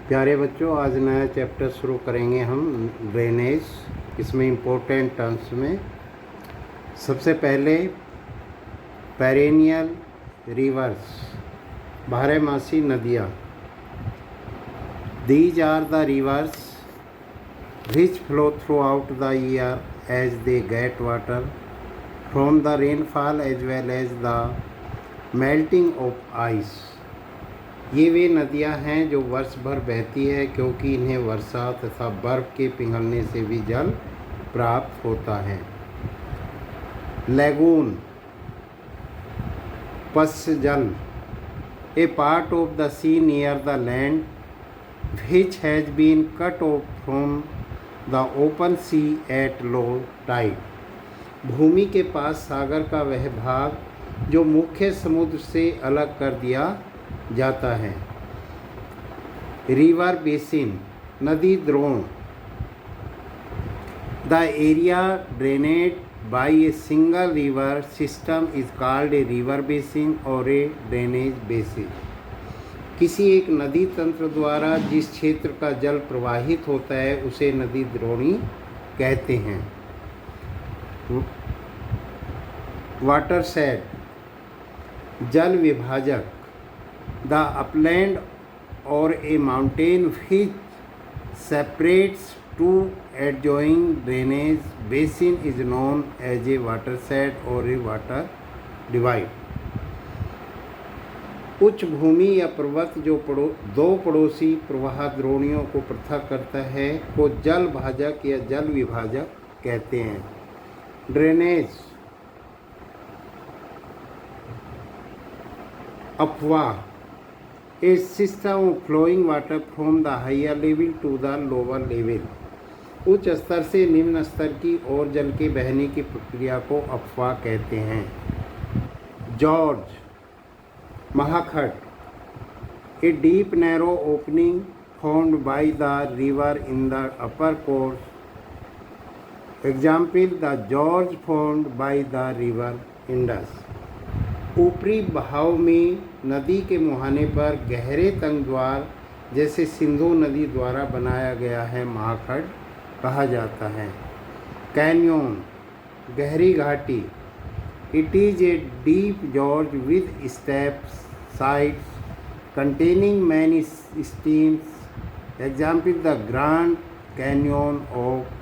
प्यारे बच्चों, आज नया चैप्टर शुरू करेंगे हम ड्रेनेज। इसमें इम्पोर्टेंट टर्म्स में सबसे पहले पेरेनियल रिवर्स, बारहमासी नदियाँ। These are the rivers which flow throughout the year as they get water from the rainfall as well as the melting of ice। ये वे नदियाँ हैं जो वर्ष भर बहती है क्योंकि इन्हें वर्षा तथा बर्फ़ के पिघलने से भी जल प्राप्त होता है। लैगून, पश्च जल, a part of the sea near the land which has been cut off from the open sea at low tide। भूमि के पास सागर का वह भाग जो मुख्य समुद्र से अलग कर दिया जाता है। रिवर बेसिन, नदी द्रोण, the area drained by a single river system is called a river basin और ए ड्रेनेज बेसिन। किसी एक नदी तंत्र द्वारा जिस क्षेत्र का जल प्रवाहित होता है उसे नदी द्रोणी कहते हैं। वाटरशेड, जल विभाजक, the upland or a mountain which separates two adjoining drainage basin is known as a watershed or a water divide. उच्च भूमि या पर्वत जो दो पड़ोसी प्रवाह द्रोणियों को पृथक करता है को जल भाजक या जल विभाजक कहते हैं। ड्रेनेज, अपवाह, a system of flowing water from the higher level to the lower level. उच्च स्तर से निम्न स्तर की ओर जल के बहने की प्रक्रिया को अपवाह कहते हैं। जॉर्ज, महाखट, a deep narrow opening formed by the river in the upper course। Example, the gorge formed by the river Indus। ऊपरी बहाव में नदी के मुहाने पर गहरे तंग द्वार जैसे सिंधु नदी द्वारा बनाया गया है महाखट कहा जाता है। कैन्योन, गहरी घाटी, it is a deep George with steps sides containing many streams। Example, the Grand Canyon of